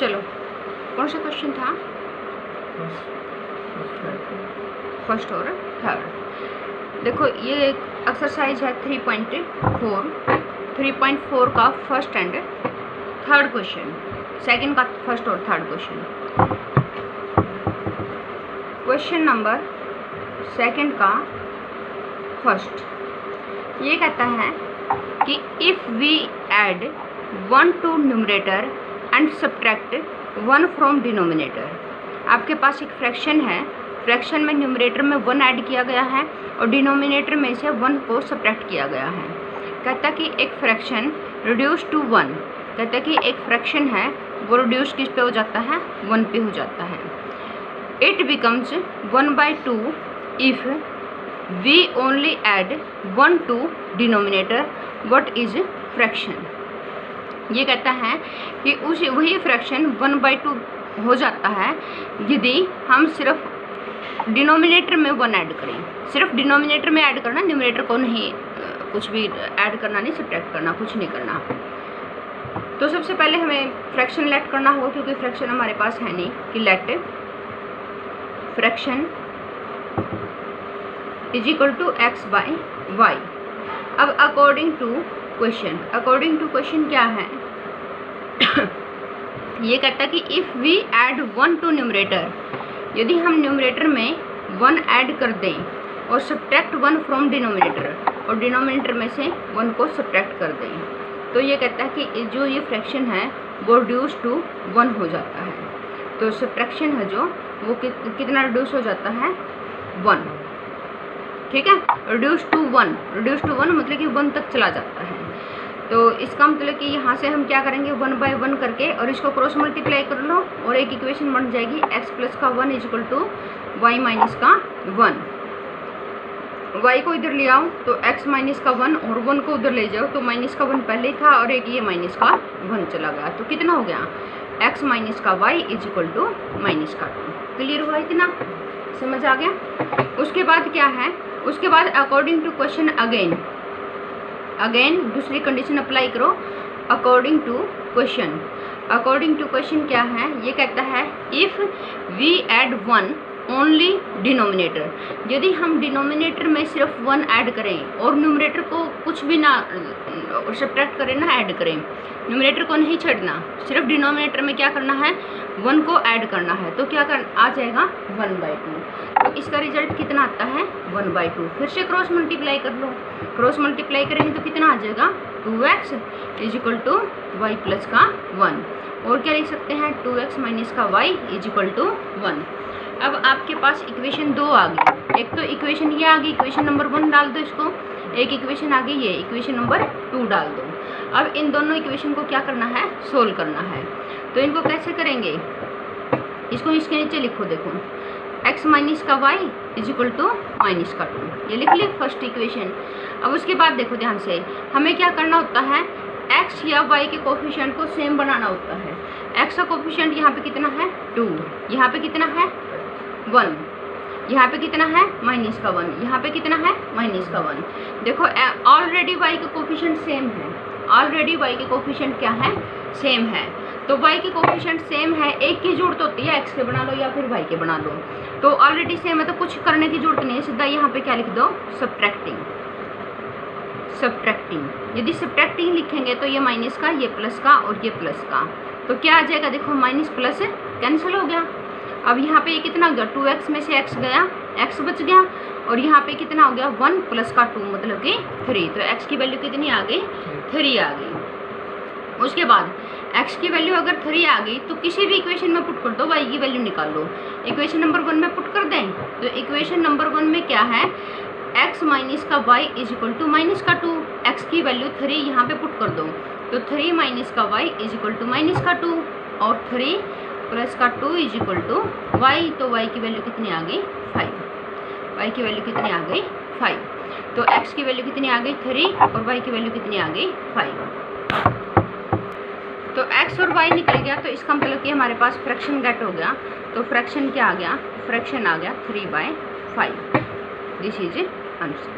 चलो कौन सा क्वेश्चन था? फर्स्ट और थर्ड। देखो ये एक्सरसाइज है 3.4 का first and third question, second का फर्स्ट और third question. Question number second का फर्स्ट ये कहता है कि if we add 1 to numerator and subtract 1 from denominator. आपके पास एक फ्रैक्शन है, फ्रैक्शन में न्यूमरेटर में 1 ऐड किया गया है और डिनोमिनेटर में से 1 को सब्ट्रैक्ट किया गया है। कहता कि एक फ्रैक्शन रिड्यूस टू 1, कहता कि एक फ्रैक्शन है वो रिड्यूस किस पे हो जाता है? 1 पे हो जाता है। It becomes 1/2 if we only add 1 to denominator. What is fraction? ये कहता है कि उस वही फ्रैक्शन 1/2 हो जाता है यदि हम सिर्फ डिनोमिनेटर में 1 ऐड करें। सिर्फ डिनोमिनेटर में ऐड करना, न्यूमरेटर को नहीं कुछ भी ऐड करना, नहीं सब्ट्रैक्ट करना, कुछ नहीं करना। तो सबसे पहले हमें फ्रैक्शन लेट करना होगा, क्योंकि फ्रैक्शन हमारे पास है नहीं, कि let fraction is equal to x by y. अब अकॉर्डिंग टू क्वेश्चन क्या है? ये कहता है कि if we add 1 to numerator, यदि हम न्यूमरेटर में 1 ऐड कर दें और सब्ट्रैक्ट 1 फ्रॉम डिनोमिनेटर, और डिनोमिनेटर में से 1 को सब्ट्रैक्ट कर दें, तो ये कहता है कि जो ये फ्रैक्शन है वो रिड्यूस टू 1 हो जाता है। तो सब्ट्रैक्शन है जो वो कितना रिड्यूस हो जाता है? 1। ठीक है, रिड्यूस टू 1 मतलब कि 1 तक चला जाता है। तो इसका मतलब कि यहाँ से हम क्या करेंगे, 1/1 करके और इसको क्रॉस मल्टीप्लाई कर लो और एक इक्वेशन बन जाएगी x प्लस का 1 is equal to y minus का 1। y को इधर ले आओ तो x माइनस का 1 और 1 को उधर ले जाओ तो माइनस का 1 पहले ही था और एक ये माइनस का 1 चला गया। तो कितना हो गया? x माइनस का y is equal to minus का 2। क्लियर हुआ? इतना समझ आ गया? उसके बाद क्या है? उसके बाद अकॉर्डिंग टू क्वेश्चन अगेन दूसरी कंडीशन अप्लाई करो। अकॉर्डिंग टू क्वेश्चन क्या है? ये कहता है if we add 1 only denominator, यदि हम डिनोमिनेटर में सिर्फ 1 ऐड करें और न्यूमरेटर को कुछ भी ना सब्ट्रैक्ट करें ना ऐड करें, न्यूमरेटर को नहीं छेड़ना, सिर्फ डिनोमिनेटर में क्या करना है? 1 को ऐड करना है, तो क्या आ जाएगा? 1/2। तो इसका रिजल्ट कितना आता है? 1/2। फिर से क्रॉस मल्टीप्लाई कर लो, क्रॉस मल्टीप्लाई करेंगे तो कितना आ जाएगा? 2x is equal to y plus का 1। और क्या लिख सकते हैं? 2x माइनस का y इज इक्वल टू 1। अब आपके पास इक्वेशन 2 आ गई। एक तो इक्वेशन ये आ गई, इक्वेशन नंबर 1 डाल दो इसको, एक इक्वेशन आ गई ये, इक्वेशन नंबर 2 डाल दो। अब इन दोनों इक्वेशन को क्या करना है? सोल्व करना है। तो इनको कैसे करेंगे? इसको इसके नीचे लिखो, देखो x माइनस का y is equal to minus का 2, ये लिख लिया फर्स्ट इक्वेशन। अब उसके बाद देखो ध्यान से, हमें क्या करना होता है? x या y के कोफिशिएंट को सेम बनाना होता है। x का कोफिशिएंट यहाँ पे कितना है? 2, यहाँ पे कितना है? 1, यहाँ पे कितना है? माइनस का 1, यहाँ पे कितना है? माइनस का 1। देखो ऑलरेडी y के कोफिशिएंट सेम है, ऑलरेडी y के कोफिशिएंट क्या है? सेम है। तो y के कोफिशिएंट सेम है, एक की जरूरत होती है, x के बना लो या फिर y के बना लो। तो ऑलरेडी सेम है तो कुछ करने की जरूरत नहीं है, सीधा यहाँ पे क्या लिख दो? सब्ट्रैक्टिंग। यदि सब्ट्रैक्टिंग लिखेंगे तो ये माइनस का, ये प्लस का और ये प्लस का, तो क्या आ जाएगा? देखो माइनस प्लस कैंसिल हो गया। अब यहाँ पे ये कितना हो गया? 2x में से x गया, x बच गया, और यहाँ पे कितना हो गया? 1 प्लस का 2 मतलब कि 3। तो x की वैल्यू कितनी आ गई? 3 आ गई। उसके बाद x की वैल्यू अगर 3 आ गई तो किसी भी इक्वेशन में पुट कर दो, y की वैल्यू निकाल लो। इक्वेशन नंबर 1 में पुट कर दें तो इक्वेशन नंबर 1 में क्या है? x माइनस का y is equal to minus का 2, x की वैल्यू 3 यहाँ पे पुट कर दो, तो 3 माइनस का y is equal to minus का 2 और 3 प्लस का 2 इज इक्वल टू y। तो y की वैल्यू कितनी आ गई? 5। y की वैल्यू कितनी आ गई? 5। तो x की वैल्यू कितनी आ गई? 3 और y की वैल्यू कितनी आ गई? 5। तो x और y निकल गया, तो इसका मतलब कि हमारे पास फ्रैक्शन गेट हो गया। तो फ्रैक्शन क्या आ गया? फ्रैक्शन आ गया 3/5। This is answer.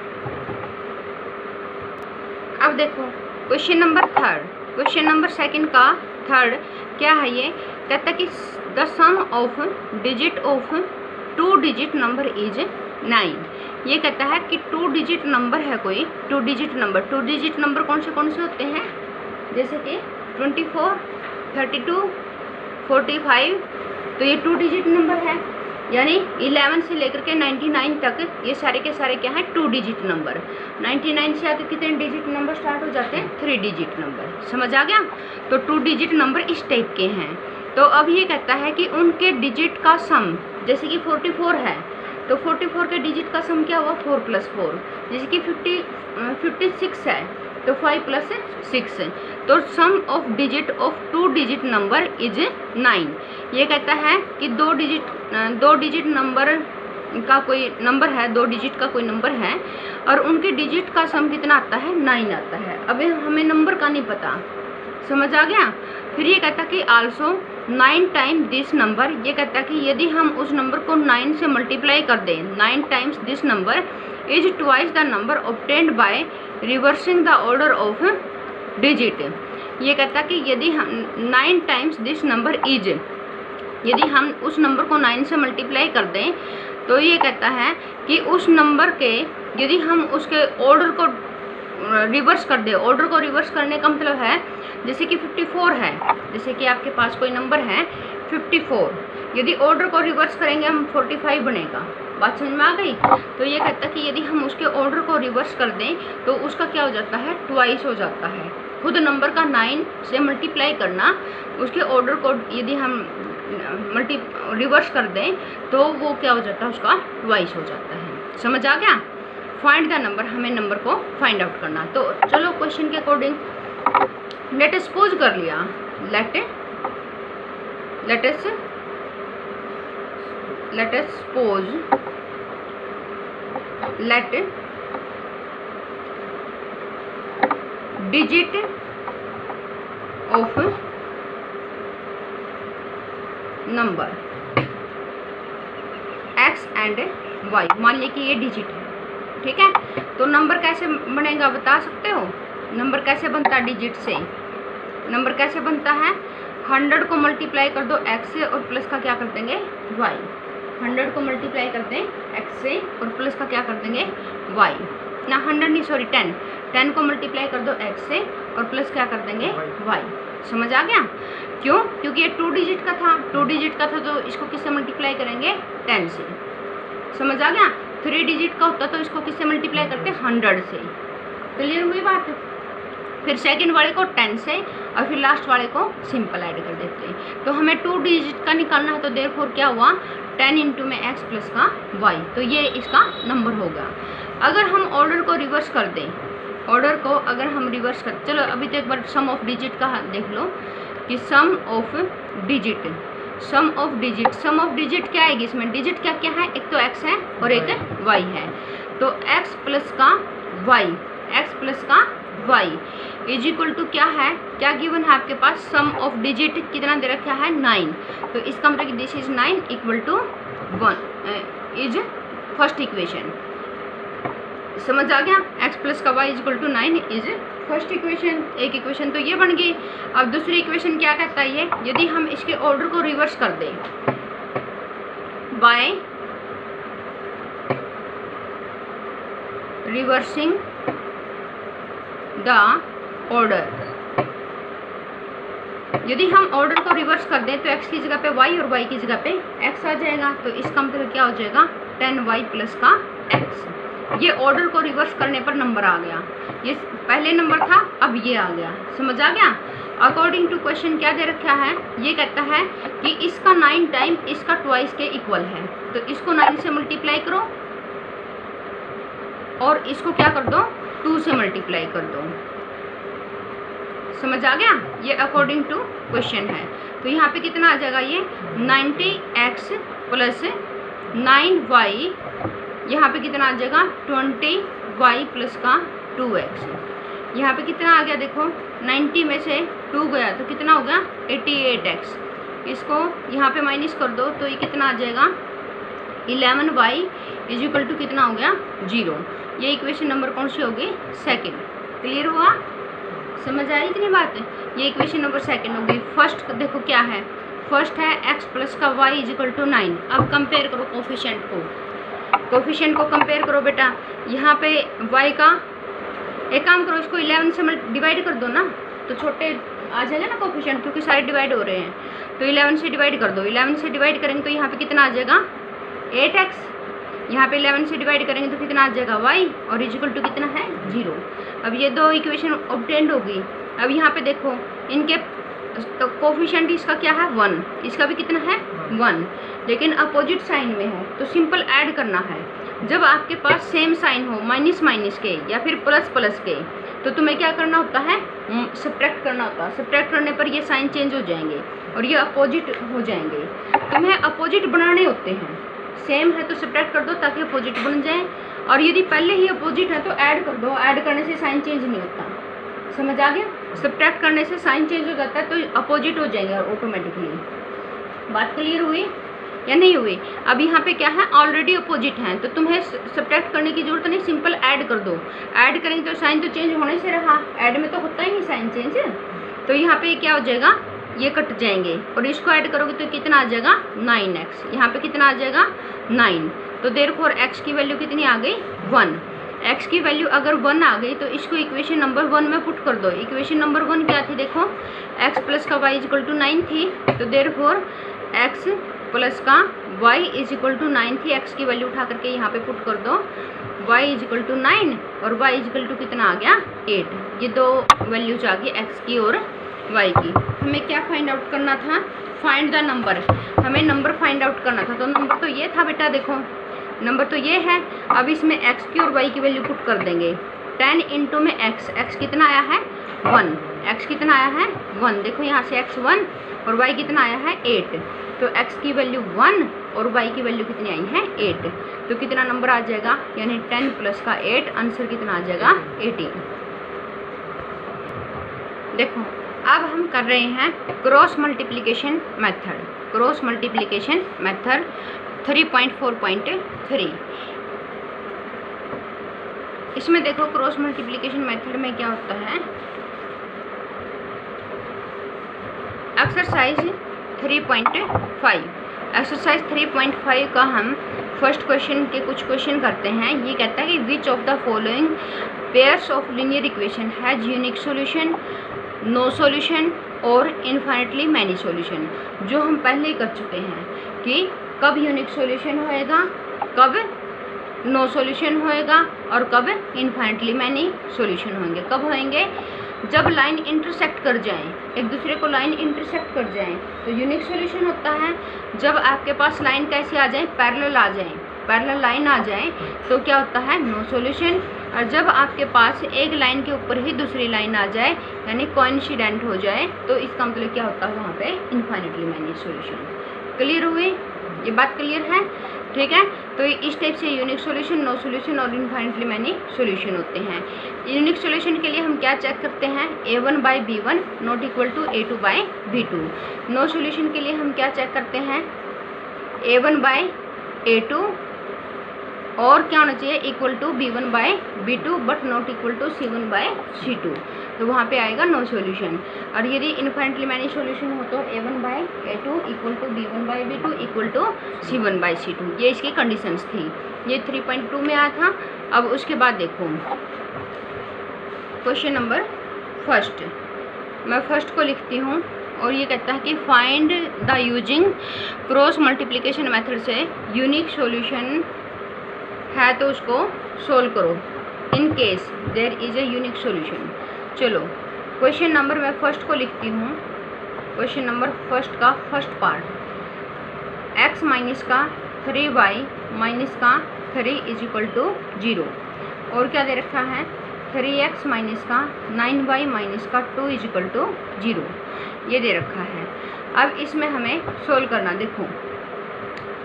अब देखो question number 3 question number second का थर्ड क्या है, ये कहता है कि the sum of digit of 2 digit number is 9। ये कहता है कि 2 डिजिट नंबर है कोई, 2 डिजिट नंबर कौन से होते हैं, जैसे कि 24, 32, 45, तो ये 2 डिजिट नंबर है। यानी 11 से लेकर के 99 तक ये सारे के सारे क्या हैं, 2 डिजिट नंबर। 99 से आके कितने डिजिट नंबर स्टार्ट हो जाते हैं, 3 डिजिट नंबर। समझ आ गया। तो 2 डिजिट नंबर इस टाइप के हैं। तो अब ये कहता है कि उनके डिजिट का सम, जैसे कि 44 है तो 44 के डिजिट का सम क्या हुआ, 4 + 4। जैसे कि 56 है तो 5 + 6। तो sum of digit of 2 digit number is 9। ये कहता है कि 2 डिजिट नंबर का कोई नंबर है, 2 डिजिट का कोई नंबर है और उनके डिजिट का सम कितना आता है, 9 आता है। अभी हमें नंबर का नहीं पता। समझ आ गया। फिर ये कहता कि आल्सो 9 टाइम दिस नंबर, ये कहता कि यदि हम उस नंबर को 9 से मल्टीप्लाई कर दें, 9 times this number is twice the number obtained by reversing the order of digit. ये कहता कि यदि हम 9 टाइम्स दिस नंबर इज, यदि हम उस नंबर को 9 से मल्टीप्लाई कर दें तो ये कहता है कि उस नंबर के, यदि हम उसके ऑर्डर को रिवर्स कर दे। ऑर्डर को रिवर्स करने का मतलब है, जैसे कि 54 है, जैसे कि आपके पास कोई नंबर है 54, यदि ऑर्डर को रिवर्स करेंगे हम 45 बनेगा। बात समझ में आ गई। तो ये कहता है कि यदि हम उसके ऑर्डर को रिवर्स कर दें तो उसका क्या हो जाता है, ट्वाइस हो जाता है। खुद नंबर का 9 से मल्टीप्लाई करना, उसके ऑर्डर को यदि हम रिवर्स कर दें तो वो क्या हो जाता है, उसका ट्वाइस हो जाता है। समझ आ गया। फाइंड द नंबर, हमें नंबर को फाइंड आउट करना। तो चलो क्वेश्चन के अकॉर्डिंग लेट अस सपोज कर लिया, let us suppose let digit of number x and y, मान लीजिए कि ये डिजिट है, ठीक है। तो नंबर कैसे बनेगा बता सकते हो, नंबर कैसे बनता है डिजिट से, नंबर कैसे बनता है, 100 को मल्टीप्लाई कर दो x से और प्लस का क्या कर देंगे, y। 100 को मल्टीप्लाई कर दें x से और प्लस का क्या कर देंगे, y ना, 100 नहीं सॉरी 10 को मल्टीप्लाई कर दो x से और प्लस क्या कर देंगे, y। समझ आ गया। क्यों, क्योंकि ये 2 डिजिट का था, 2 डिजिट का था तो इसको किससे मल्टीप्लाई करेंगे, 10 से। समझ आ गया। 3 डिजिट का होता तो इसको किससे मल्टीप्लाई करते, 100 से। क्लियर हुई बात। फिर सेकंड वाले को 10 से और फिर लास्ट वाले को सिंपल ऐड कर देते हैं। तो हमें 2 डिजिट का निकालना है, तो देयरफॉर क्या हुआ, 10 इंटू में x प्लस का y, तो ये इसका नंबर होगा। अगर हम ऑर्डर को रिवर्स कर दें, ऑर्डर को अगर हम रिवर्स कर, चलो अभी तो एक बार सम ऑफ डिजिट का देख लो कि सम ऑफ डिजिट क्या आएगी इसमें, डिजिट क्या क्या है, एक तो x है और एक y है। तो x प्लस का y इज इक्वल टू क्या है, क्या गिवन है आपके पास, सम ऑफ डिजिट कितना दे रखा है, 9। तो इसका मतलब this is 9 equal to 1 is first equation. समझ आ गया। x प्लस का y is equal to 9 is first equation. एक इक्वेशन तो ये बन गई। अब दूसरी इक्वेशन क्या कहता है ये, यदि हम इसके ऑर्डर को रिवर्स कर दें बाय रिवर्सिंग द ऑर्डर, यदि हम ऑर्डर को रिवर्स कर दें तो x की जगह पे y और y की जगह पे x आ जाएगा। तो इसका मतलब क्या हो जाएगा, 10y प्लस का x। ये ऑर्डर को रिवर्स करने पर नंबर आ गया, ये पहले नंबर था अब ये आ गया। समझ आ गया। अकॉर्डिंग टू क्वेश्चन क्या दे रखा है, ये कहता है कि इसका 9 टाइम इसका ट्वाइस के इक्वल है। तो इसको 9 से मल्टीप्लाई करो और इसको क्या कर दो, 2 से मल्टीप्लाई कर दो। समझ आ गया। ये अकॉर्डिंग टू क्वेश्चन है। तो यहाँ पे कितना आ जाएगा, ये 90x प्लस 9y, यहाँ पे कितना आ जाएगा, 20y प्लस का 2x। यहाँ पे कितना आ गया देखो, 90 में से 2 गया तो कितना हो गया, 88x। इसको यहाँ पे माइनस कर दो तो ये कितना आ जाएगा, 11y इज इक्वल टू कितना हो गया, 0। ये इक्वेशन नंबर कौन सी होगी, सेकंड। क्लियर हुआ, समझ आई इतनी बात है। ये इक्वेशन नंबर सेकंड होगी। फर्स्ट देखो क्या है, फर्स्ट है x प्लस का y इज इक्वल टू 9। अब कंपेयर करो कोफिशिएंट को, कोफिशिएंट को कंपेयर करो बेटा। यहाँ पे y का एक काम करो, इसको 11 से डिवाइड कर दो ना, तो छोटे आ जाएगा ना कोफिशिएंट, क्योंकि सारे डिवाइड हो रहे हैं। तो 11 से डिवाइड कर दो, 11 से डिवाइड करेंगे तो यहाँ पे कितना आ जाएगा 8x। यहाँ पे 11 से डिवाइड करेंगे तो कितना आ जाएगा y, और इज इक्वल टू कितना है 0। अब ये दो इक्वेशन ऑब्टेन्ड होगी। अब यहाँ पे देखो इनके तो कोफिशिएंट इसका क्या है 1, इसका भी कितना है 1, लेकिन अपोजिट साइन में है, तो सिंपल ऐड करना है। जब आपके पास सेम साइन हो, माइनस माइनस के या फिर प्लस प्लस के, तो तुम्हें क्या करना होता है, सब्ट्रैक्ट करना होता है। सब्ट्रैक्ट करने पर ये साइन चेंज हो जाएंगे और ये अपोजिट हो जाएंगे। तुम्हें अपोजिट बनाने होते हैं, सेम है तो सब्ट्रैक्ट कर दो ताकि अपोजिट बन जाए, और यदि पहले ही अपोजिट है तो ऐड कर दो। ऐड करने से साइन चेंज नहीं होता, समझ आ गया। सब्ट्रैक्ट करने से साइन चेंज हो जाता है तो अपोजिट हो जाएंगे ऑटोमेटिकली। बात क्लियर हुई या नहीं हुई? अब यहाँ पे क्या है, ऑलरेडी अपोजिट हैं, तो तुम्हें सब्ट्रैक्ट करने की जरूरत नहीं, सिंपल ऐड कर दो। ऐड करेंगे तो साइन तो चेंज होने से रहा, ऐड में तो होता ही नहीं साइन चेंज। तो यहाँ पे क्या हो जाएगा, ये कट जाएंगे और इसको ऐड करोगे तो कितना आ जाएगा 9x। यहाँ पे कितना आ जाएगा 9। तो देयरफॉर x की वैल्यू कितनी आ गई 1। x की वैल्यू अगर 1 आ गई तो इसको इक्वेशन नंबर 1 में पुट कर दो। इक्वेशन नंबर 1 क्या थी, देखो x प्लस का y इज इक्वल टू 9 थी, तो देयरफॉर x प्लस का y इज इक्वल टू 9 थी। x की वैल्यू उठा करके यहाँ पे पुट कर दो, y इज इक्वल टू 9 और y इज इक्वल टू कितना आ गया 8। ये दो वैल्यूज आ गई x की और y की। हमें क्या फाइंड आउट करना था, फाइंड द नंबर। हमें नंबर फाइंड आउट करना था, तो नंबर तो ये था बेटा, देखो नंबर तो ये है। अब इसमें x की और y की वैल्यू पुट कर देंगे। 10 इंटू में x कितना आया है 1, x कितना आया है 1। देखो यहाँ से x 1 और y कितना आया है 8, तो x की वैल्यू 1 और y की वैल्यू कितनी आई है 8। तो कितना नंबर आ जाएगा, यानी 10 प्लस का 8, आंसर कितना आ जाएगा 18। देखो अब हम कर रहे हैं cross multiplication method. Cross multiplication method 3.4.3। इसमें देखो क्रॉस मल्टीप्लिकेशन मेथड में क्या होता है, एक्सरसाइज 3.5। एक्सरसाइज 3.5 का हम फर्स्ट क्वेश्चन के कुछ क्वेश्चन करते हैं। ये कहता है कि which of the following pairs of linear equation has unique solution, no solution और इन्फाइनेटली मैनी सॉल्यूशन। जो हम पहले ही कर चुके हैं कि कब यूनिक सॉल्यूशन होएगा, कब नो सॉल्यूशन होएगा और कब इन्फाइनेटली मैनी सॉल्यूशन होंगे। कब होंगे, जब लाइन इंटरसेक्ट कर जाएं, एक दूसरे को लाइन इंटरसेक्ट कर जाएं तो यूनिक सॉल्यूशन होता है। जब आपके पास लाइन कैसे आ जाए, पैरेलल आ जाए, पैरेलल लाइन आ जाए तो क्या होता है नो सॉल्यूशन। और जब आपके पास एक लाइन के ऊपर ही दूसरी लाइन आ जाए यानी कोइंसिडेंट हो जाए तो इसका मतलब क्या होता है वहाँ पे इन्फाइनेटली मैनी सॉल्यूशन। क्लियर हुई, ये बात क्लियर है, ठीक है। तो इस टाइप से यूनिक सॉल्यूशन, नो सॉल्यूशन और इन्फाइनेटली मैनी सॉल्यूशन होते हैं। यूनिक सॉल्यूशन के लिए हम क्या चेक करते हैं, a1/b1 not equal to a2/b2। No solution के लिए हम क्या चेक करते हैं, a1/a2 और क्या होना चाहिए equal to b1/b2 but not equal to c1/c2, तो वहाँ पे आएगा नो सॉल्यूशन। और यदि इन्फाइनेटली मैनी सॉल्यूशन हो तो a1/a2 equal to b1/b2 equal to c1/c2। ये इसकी कंडीशंस थी, ये 3.2 में आया था। अब उसके बाद देखो क्वेश्चन नंबर फर्स्ट, मैं फर्स्ट को लिखती हूँ और ये कहता है कि find the using cross multiplication method से यूनिक सॉल्यूशन है तो उसको सोल्व करो in case there is a unique solution. चलो क्वेश्चन नंबर मैं फर्स्ट को लिखती हूँ। क्वेश्चन नंबर फर्स्ट का फर्स्ट पार्ट, x माइनस का 3y माइनस का 3 इज इक्वल टू 0 और क्या दे रखा है 3x माइनस का 9y माइनस का 2 इज इक्वल टू 0, ये दे रखा है। अब इसमें हमें सोल्व करना, देखो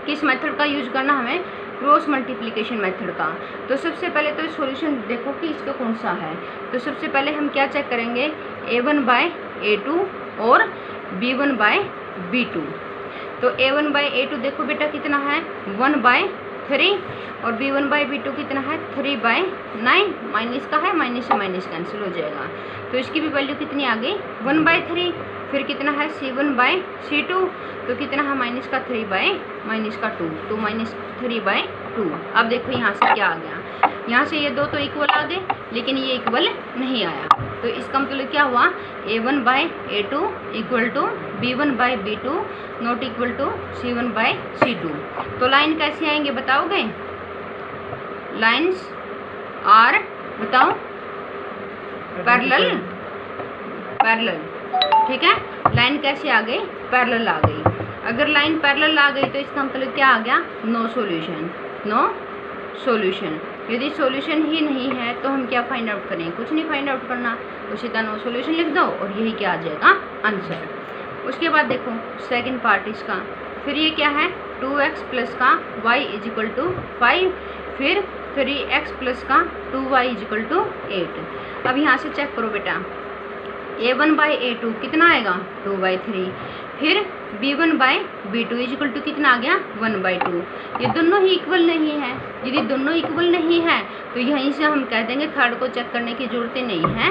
किस मेथड का यूज करना, हमें क्रॉस मल्टीप्लिकेशन मेथड का। तो सबसे पहले तो सॉल्यूशन देखो कि इसका कौन सा है। तो सबसे पहले हम क्या चेक करेंगे, a1/a2 और b1/b2। तो a1/a2 देखो बेटा कितना है 1/3 3 और b1/b2 कितना है 3/9, माइनस का है, माइनस से माइनस कैंसिल हो जाएगा, तो इसकी भी वैल्यू कितनी आ गई 1/3। फिर कितना है c1/c2, तो कितना है माइनस का 3/-2, तो -3/2। अब देखो यहाँ से क्या आ गया, यहाँ से ये दो तो इक्वल आ गए, लेकिन ये इक्वल नहीं आया, तो इसका मतलब क्या हुआ a1/a2 equal to b1/b2 not equal to c1/c2। तो लाइन कैसे आएंगे बताओगे? लाइन्स आर बताओ पैरेलल, पैरेलल, ठीक है। लाइन कैसे आ गई? पैरेलल आ गई। अगर लाइन पैरेलल आ गई तो इसका मतलब क्या आ गया? No solution, no solution. यदि सॉल्यूशन ही नहीं है तो हम क्या फाइंड आउट करें? कुछ नहीं फाइंड आउट करना, उसी का नो सॉल्यूशन लिख दो और यही क्या आ जाएगा आंसर। उसके बाद देखो सेकंड पार्ट इसका, फिर ये क्या है 2x प्लस का y इज इक्वल टू 5, फिर 3x प्लस का 2y इज इक्वल टू 8। अब यहाँ से चेक करो बेटा, a1/a2 कितना आएगा 2/3, फिर b1/b2 इज इक्वल टू कितना आ गया 1/2। ये दोनों ही इक्वल नहीं है, यदि दोनों इक्वल नहीं है तो यहीं से हम कह देंगे, थर्ड को चेक करने की जरूरत नहीं है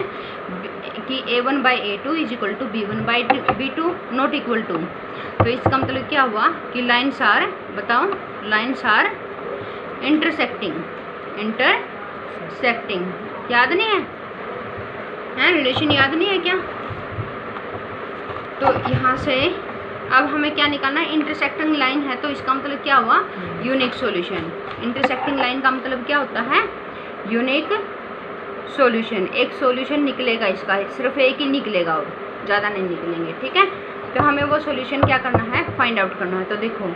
कि a1/a2 is equal to b1/b2 not equal to. तो इसका मतलब क्या हुआ कि लाइन्स आर, बताओ लाइन्स आर इंटरसेक्टिंग, इंटरसेक्टिंग, याद नहीं है? रिलेशन याद नहीं है क्या? तो यहाँ से अब हमें क्या निकालना है? इंटरसेक्टिंग लाइन है, तो इसका मतलब क्या हुआ? Unique solution. इंटरसेक्टिंग लाइन का मतलब क्या होता है? Unique solution. एक सॉल्यूशन निकलेगा इसका, सिर्फ एक ही निकलेगा और ज़्यादा नहीं निकलेंगे, ठीक है। तो हमें वो सॉल्यूशन क्या करना है? फाइंड आउट करना है। तो देखो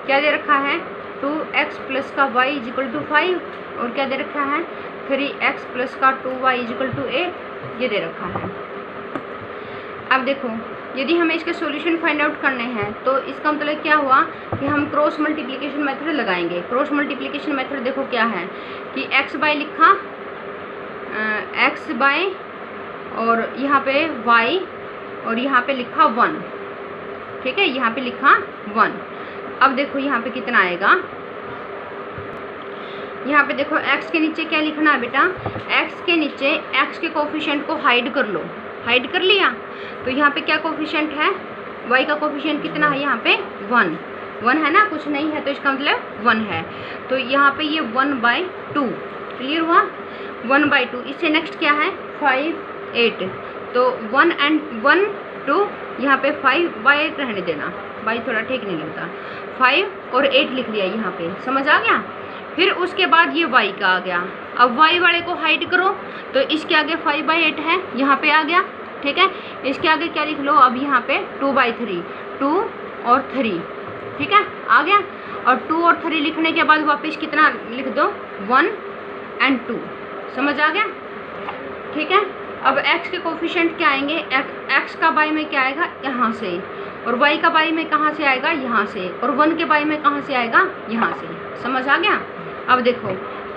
क्या दे रखा है 2x प्लस का y इज इक्वल टू 5, और क्या दे रखा है 3x प्लस का 2y इज इक्वल टू 8, ये दे रखा है। अब देखो यदि हमें इसके सॉल्यूशन फाइंड आउट करने हैं तो इसका मतलब क्या हुआ कि हम क्रॉस मल्टीप्लिकेशन मेथड लगाएंगे। क्रॉस मल्टीप्लिकेशन मेथड देखो क्या है कि x बाय लिखा, x बाय और यहाँ पे y और यहाँ पे लिखा 1, ठीक है, यहाँ पे लिखा 1। अब देखो यहाँ पे कितना आएगा, यहाँ पे देखो x के नीचे क्या लिखना है बेटा? x के नीचे x के कोफिशिएंट को हाइड कर लो, हाइड कर लिया, तो यहाँ पे क्या कोफिशिएंट है? y का कोफिशिएंट कितना है? यहाँ पे 1 है ना, कुछ नहीं है तो इसका मतलब 1 है। तो यहाँ पे ये 1/2, क्लियर हुआ? 1/2। इससे नेक्स्ट क्या है 5, 8, तो 1 and 1, 2, यहाँ पे 5/8 रहने देना, बाई थोड़ा ठीक नहीं लगता, 5 और 8 लिख लिया यहाँ पे, समझ आ गया? फिर उसके बाद ये y का आ गया, अब y वाले को हाइड करो तो इसके आगे 5/8 है, यहाँ पे आ गया, ठीक है। इसके आगे क्या लिख लो अब यहाँ पे 2/3, 2 और 3, ठीक है, आ गया। और 2 और 3 लिखने के बाद वापस कितना लिख दो 1 and 2, समझ आ गया, ठीक है। अब x के कोफिशिएंट क्या आएंगे? x का बाई में क्या आएगा? यहाँ से, और y का बाई में कहाँ से आएगा? यहाँ से, और 1 के बाई में कहाँ से आएगा? यहाँ से, समझ आ गया? अब देखो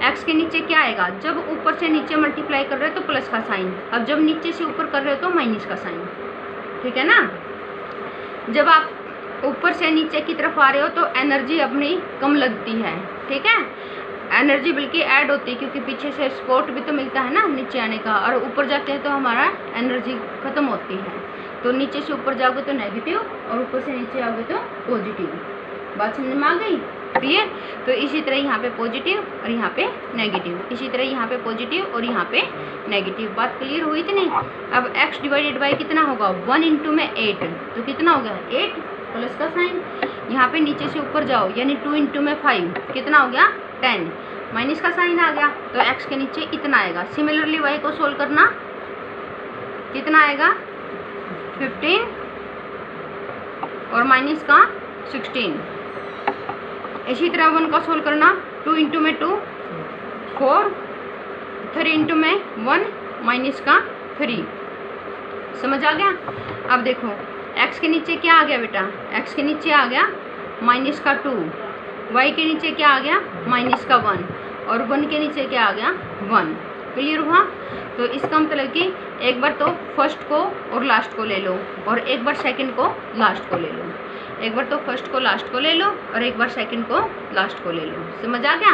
x के नीचे क्या आएगा? जब ऊपर से नीचे मल्टीप्लाई कर रहे हो तो प्लस का साइन, अब जब नीचे से ऊपर कर रहे हो तो माइनस का साइन, ठीक है ना। जब आप ऊपर से नीचे की तरफ आ रहे हो तो एनर्जी अपनी कम लगती है, ठीक है, एनर्जी बल्कि ऐड होती है, क्योंकि पीछे से सपोर्ट भी तो मिलता है ना नीचे आने का, और ऊपर जाते हैं तो हमारा एनर्जी ख़त्म होती है। तो नीचे से ऊपर जाओगे तो नेगेटिव और ऊपर से नीचे आओगे तो पॉजिटिव। बात समझ में आ गई? क्लियर? तो इसी तरह यहाँ पे पॉजिटिव और यहाँ पे नेगेटिव, इसी तरह यहाँ पे पॉजिटिव और यहाँ पे नेगेटिव। बात क्लियर हुई कि नहीं? अब x डिवाइडेड बाई कितना होगा? 1 इंटू में 8, तो कितना हो गया 8 प्लस का साइन। यहाँ पे नीचे से ऊपर जाओ यानी 2 इंटू में 5, कितना हो गया 10, माइनस का साइन आ गया, तो x के नीचे इतना आएगा। सिमिलरली y को सोल्व करना, कितना आएगा 15 और माइनस का 16। इसी तरह 1 का सोल्व करना, 2 इंटू में 2 4, 3 इंटू में 1 माइनस का 3, समझ आ गया? अब देखो x के नीचे क्या आ गया बेटा? x के नीचे आ गया माइनस का 2, y के नीचे क्या आ गया माइनस का 1, और 1 के नीचे क्या आ गया 1। क्लियर हुआ? तो इसका मतलब कि एक बार तो फर्स्ट को और लास्ट को ले लो और एक बार सेकंड को लास्ट को ले लो, एक बार तो फर्स्ट को लास्ट को ले लो और एक बार सेकंड को लास्ट को ले लो। समझ आ गया?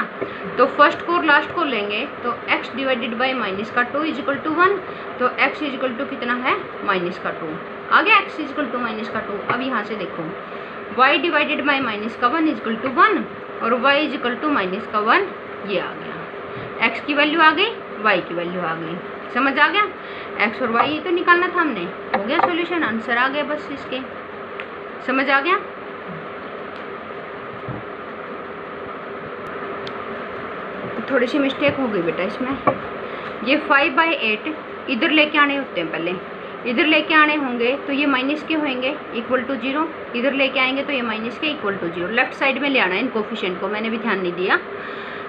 तो फर्स्ट को और लास्ट को लेंगे तो x डिवाइडेड बाई माइनस का 2 इजिकल टू 1, तो x इजिकल टू कितना है माइनस का 2 आ गया, x इजिकल टू माइनस का 2। अब यहाँ से देखो y डिवाइडेड बाई माइनस का 1 इजिकल टू 1 और y इजिकल टू माइनस का 1 ये आ गया, x की वैल्यू आ गई, y की वैल्यू आ गई। समझ आ गया? x और y ये तो निकालना था हमने, हो गया सॉल्यूशन, आंसर आ गया बस इसके। समझ आ गया? थोड़ी सी मिस्टेक हो गई बेटा इसमें, ये 5/8 इधर लेके आने होते हैं, पहले इधर लेके आने होंगे तो ये माइनस के होंगे इक्वल टू 0, इधर लेके आएंगे तो ये माइनस के इक्वल टू 0। लेफ्ट साइड में ले आना है इन कोफिशिएंट को, मैंने भी ध्यान नहीं दिया।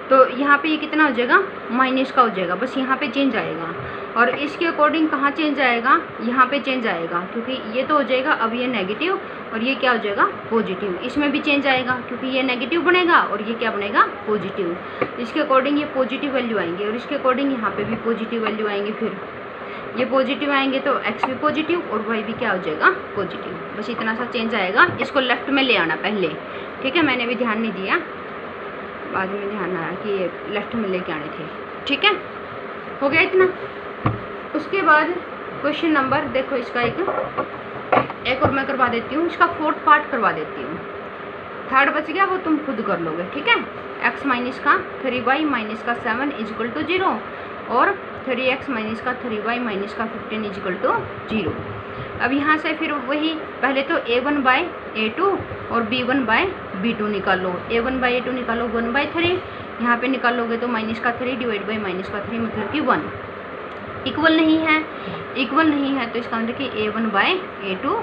तो यहाँ पे ये कितना हो जाएगा माइनस का हो जाएगा, बस यहाँ पे चेंज आएगा और इसके अकॉर्डिंग कहाँ चेंज आएगा, यहाँ पे चेंज आएगा, क्योंकि ये तो हो जाएगा अब ये नेगेटिव और ये क्या हो जाएगा पॉजिटिव। इसमें भी चेंज आएगा क्योंकि ये नेगेटिव बनेगा और ये क्या बनेगा पॉजिटिव। इसके अकॉर्डिंग ये पॉजिटिव वैल्यू आएंगे और इसके अकॉर्डिंग यहाँ पे भी पॉजिटिव वैल्यू आएंगे, फिर ये पॉजिटिव आएंगे तो x भी पॉजिटिव और y भी क्या हो जाएगा पॉजिटिव। बस इतना सा चेंज आएगा, इसको लेफ्ट में ले आना पहले, ठीक है? मैंने भी ध्यान नहीं दिया, बाद में ध्यान आया कि ये लेफ्ट में लेके आने थे, ठीक है? हो गया इतना। उसके बाद क्वेश्चन नंबर देखो, इसका एक और मैं करवा देती हूँ, इसका 4th पार्ट करवा देती हूँ। 3rd बच गया, वो तुम खुद कर लोगे, ठीक है? x माइनस का 3y माइनस का 7 इजिकल टू 0 और 3x माइनस का 3y माइनस का 15 इजिकल टू 0। अब यहाँ से फिर वही पहले तो a1/a2 और b1/b2 निकालो, a1/a2 निकालो 1/3, यहाँ पे निकालोगे तो माइनस का 3 डिवाइड बाई माइनस का 3 मतलब कि 1 इक्वल नहीं है, इक्वल नहीं है तो इसका मतलब कि a1/a2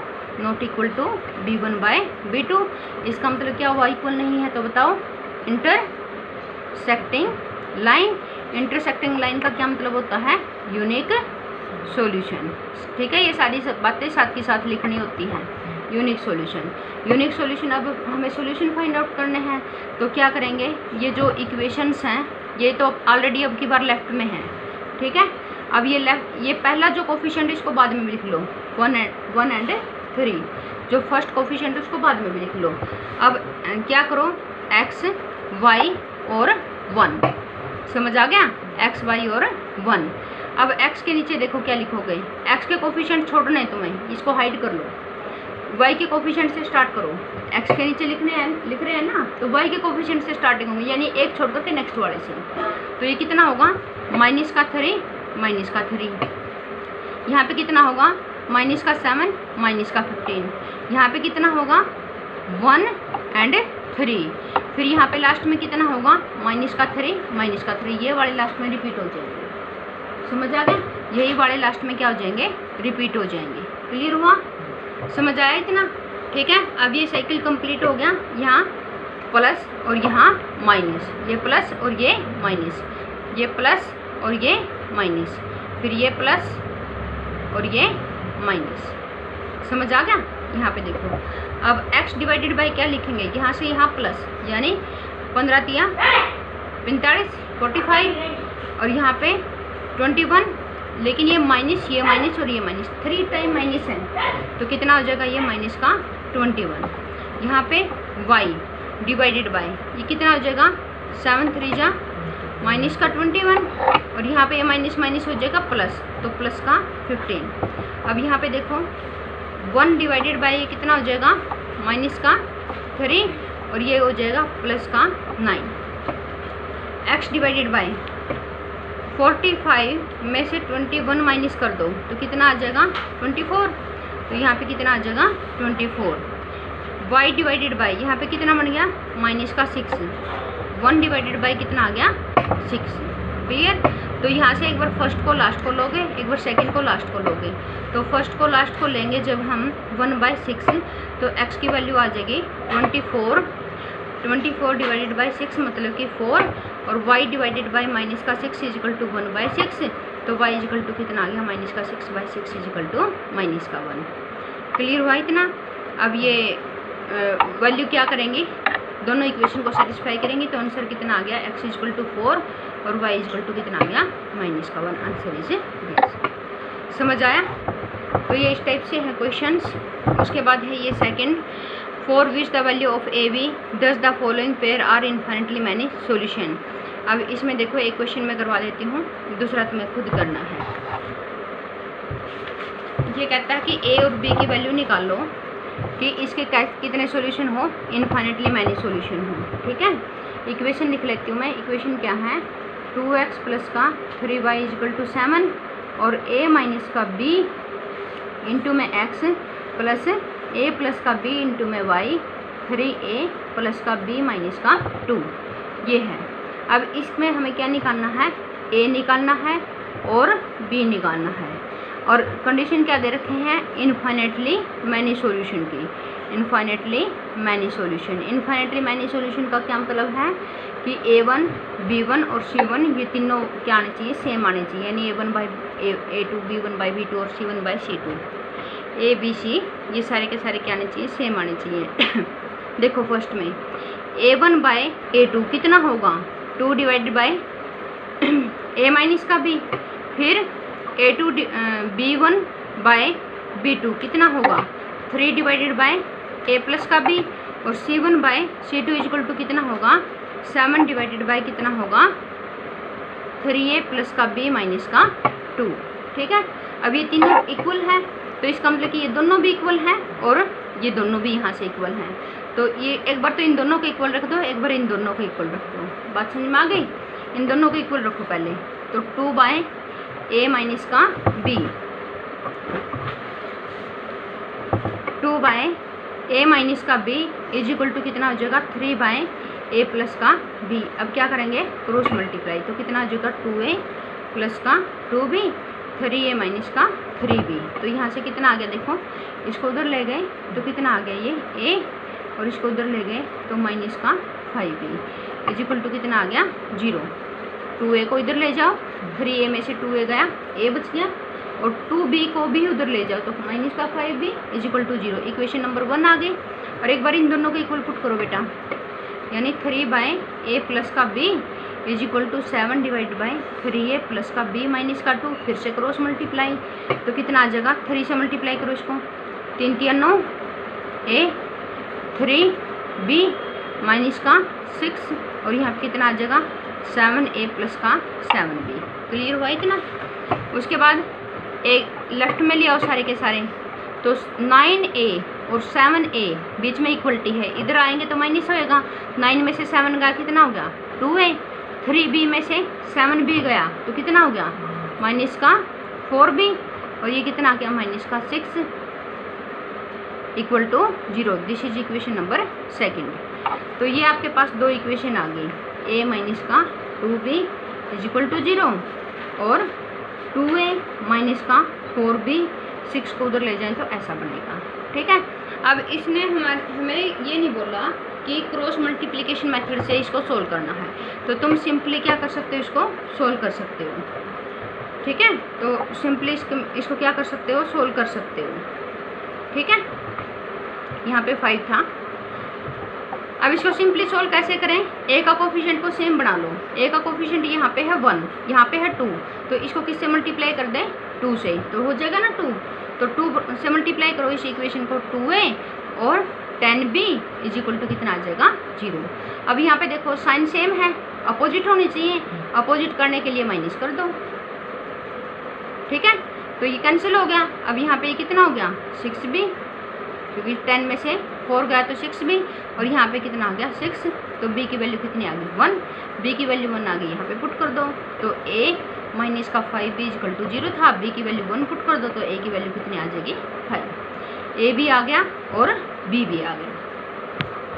not equal to b1/b2। इसका मतलब क्या हुआ इक्वल नहीं है, तो बताओ इंटरसेक्टिंग लाइन। इंटरसेक्टिंग लाइन का क्या मतलब होता है यूनिक सॉल्यूशन, ठीक है? ये सारी बातें साथ के साथ लिखनी होती हैं। Unique solution, unique solution. अब हमें सॉल्यूशन फाइंड आउट करने हैं तो क्या करेंगे, ये जो इक्वेशंस हैं ये तो ऑलरेडी अब की बार लेफ्ट में है, ठीक है? अब ये लेफ्ट, ये पहला जो कोफिशिएंट इसको बाद में भी लिख लो, 1 and 3, जो फर्स्ट कोफिशिएंट उसको बाद में भी लिख लो। अब क्या करो, x y और 1, समझ आ गया? x y और 1। अब x के नीचे देखो क्या लिखोगे, x के कोफिशिएंट छोड़ने हैं तुम्हें, इसको हाइड कर लो। y के कोफिशिएंट से स्टार्ट करो, x के नीचे लिख रहे हैं ना, तो y के कोफिशिएंट से स्टार्टिंग होंगे, यानी एक छोड़ करके नेक्स्ट वाले से। तो ये कितना होगा माइनस का 3 माइनस का 3, यहाँ पे कितना होगा माइनस का 7 माइनस का 15, यहाँ पे कितना होगा 1 and 3, फिर यहाँ पे लास्ट में कितना होगा माइनस का 3 माइनस का 3, ये वाले लास्ट में रिपीट हो जाएंगे। समझ आ गया? यही वाले लास्ट में क्या हो जाएंगे रिपीट हो जाएंगे। क्लियर हुआ? समझ आया इतना? ठीक है। अब ये साइकिल कंप्लीट हो गया, यहाँ प्लस और यहाँ माइनस, ये प्लस और ये माइनस, ये प्लस और ये माइनस, फिर ये प्लस और ये माइनस। समझ आ गया? यहाँ पे देखो, अब x डिवाइडेड बाई क्या लिखेंगे, यहाँ से यहाँ प्लस, यानी 15 तिया 45 45 और यहाँ पे 21, लेकिन ये माइनस और ये माइनस 3 टाइम माइनस है, तो कितना हो जाएगा ये माइनस का 21। यहाँ पे y डिवाइडेड बाई ये कितना हो जाएगा 7 3 जा माइनस का 21 और यहाँ पे ये माइनस माइनस हो जाएगा प्लस, तो प्लस का 15। अब यहाँ पे देखो 1 डिवाइडेड बाई ये कितना हो जाएगा माइनस का 3 और ये हो जाएगा प्लस का 9। x डिवाइडेड बाई 45 में से 21 माइनस कर दो तो कितना आ जाएगा 24, तो यहाँ पे कितना आ जाएगा 24। y डिवाइडेड बाई यहाँ पे कितना बन गया माइनस का 6, 1 डिवाइडेड बाई कितना आ गया 6। क्लियर? तो यहाँ से एक बार फर्स्ट को लास्ट को लोगे, एक बार सेकंड को लास्ट को लोगे, तो फर्स्ट को लास्ट को लेंगे जब हम 1/6 तो x की वैल्यू आ जाएगी 24, 24 डिवाइडेड बाई 6 मतलब कि 4 और y डिवाइडेड बाई माइनस का 6 इजिकल टू 1/6, तो y इजिकल टू कितना आ गया माइनस का 6/6 इजिकल टू माइनस का 1। क्लियर हुआ इतना? अब ये वैल्यू क्या करेंगे, दोनों इक्वेशन को सेटिस्फाई करेंगे तो आंसर कितना आ गया x इजिकल टू 4 और y इक्वल टू कितना आ गया -1। Answer is yes. समझ आया? तो ये इस टाइप से है क्वेश्चंस। उसके बाद है ये second, for which the value of a b does the following pair are infinitely many solution. अब इसमें देखो एक क्वेश्चन मैं करवा देती हूँ, दूसरा तुम्हें खुद करना है। ये कहता है कि ए और बी की वैल्यू निकाल लो कि इसके कितने सॉल्यूशन हो, इन्फिनिटली मैनी सॉल्यूशन हो। ठीक है, इक्वेशन लिख लेती हूँ मैं। इक्वेशन क्या है, 2x प्लस का 3y इक्वल टू 7 और a माइनस का b इंटू में x प्लस a प्लस का b इंटू में y 3a प्लस का b माइनस का 2, ये है। अब इसमें हमें क्या निकालना है, a निकालना है और b निकालना है। और कंडीशन क्या दे रखे हैं, इन्फिनिटली मैनी सॉल्यूशन की। Infinitely many solution, infinitely many solution का क्या मतलब है कि a1 b1 और c1 ये तीनों क्या आने चाहिए, सेम आने चाहिए। यानी a1 by a2 b1 by b2 और c1 by c2, a b c ये सारे के सारे क्या आने चाहिए, सेम आने चाहिए। देखो फर्स्ट में a1 बाई a2 कितना होगा, 2 डिवाइडेड बाई a माइनस का b, फिर a2 b1 बाई b2 कितना होगा, 3 डिवाइडेड बाई a प्लस का b, और c1 by c2 equal to कितना होगा, 7 डिवाइडेड बाई कितना होगा, 3a प्लस का b माइनस का 2। ठीक है, अब ये तीनों इक्वल है तो इसका मतलब कि ये दोनों भी इक्वल हैं और ये दोनों भी यहाँ से इक्वल हैं। तो ये एक बार तो इन दोनों को इक्वल रख दो, एक बार इन दोनों को इक्वल रख दो। बात समझ में आ गई? इन दोनों को इक्वल रखो पहले। तो 2 बाई a माइनस का b, 2 बाई a माइनस का b इज इक्वल टू कितना हो जाएगा, 3 बाई a प्लस का b। अब क्या करेंगे, क्रॉस मल्टीप्लाई, तो कितना हो जाएगा, 2a प्लस का 2b, 3a माइनस का 3b। तो यहाँ से कितना आ गया, देखो इसको उधर ले गए तो कितना आ गया, ये a, और इसको उधर ले गए तो माइनस का 5b इज इक्वल टू कितना आ गया, 0। 2a को इधर ले जाओ, 3a में से 2a गया, a बच गया, और 2b को भी उधर ले जाओ तो माइनस का 5b is equal to 0। Equation number 1 आ गई। और एक बार इन दोनों को इक्वल पुट करो बेटा, यानी 3 बाई a प्लस का b is equal to 7 divide by 3a plus का b माइनस का 2, फिर से क्रॉस मल्टीप्लाई, तो कितना आ जाएगा, 3 से मल्टीप्लाई करो इसको, 3 3 9 a, 3b माइनस का 6, और यहाँ पे कितना आ जाएगा, 7a प्लस का 7b। क्लियर हुआ इतना? उसके बाद एक लेफ्ट में ले आओ सारे के सारे, तो 9a और 7a बीच में इक्वलिटी है, इधर आएंगे तो माइनस होएगा। 9 में से 7 गया कितना हो गया, 2a, 3b में से 7b गया तो कितना हो गया, माइनस का 4b, और ये कितना आ गया, माइनस का 6 equal to 0। This is equation number 2। तो ये आपके पास दो इक्वेशन आ गई, a माइनस का 2b इज इक्वल टू 0 और 2a माइनस का 4b, 6 को उधर ले जाएं तो ऐसा बनेगा। ठीक है, अब इसने हमें ये नहीं बोला कि क्रॉस मल्टीप्लिकेशन मेथड से इसको सोल्व करना है, तो तुम सिंपली क्या कर सकते हो, इसको सोल्व कर सकते हो। ठीक है, तो सिंपली इसको क्या कर सकते हो, सोल्व कर सकते हो। ठीक है, यहाँ पे 5 था। अब इसको सिंपली सोल्व कैसे करें, a का कोफिशिएंट को सेम बना लो। a का कोफिशिएंट यहाँ पे है 1, यहाँ पे है 2, तो इसको किससे मल्टीप्लाई कर दें, 2 से, तो हो जाएगा ना 2। तो 2 से मल्टीप्लाई करो इस इक्वेशन को, 2a और 10b इज इक्वल टू कितना आ जाएगा, 0। अब यहाँ पे देखो साइन सेम है, अपोजिट होनी चाहिए, अपोजिट करने के लिए माइनस कर दो। ठीक है, तो ये कैंसिल हो गया। अब यहाँ पे कितना हो गया, 6b, क्योंकि 10 में से 4 गया तो 6b, और यहाँ पे कितना आ गया, 6, तो b की वैल्यू कितनी आ गई, 1, b की वैल्यू 1 आ गई, यहाँ पे पुट कर दो, तो a माइनस का 5b इक्वल टू 0 था, b की वैल्यू 1 पुट कर दो तो a की वैल्यू कितनी आ जाएगी, 5। a भी आ गया और b भी आ गया।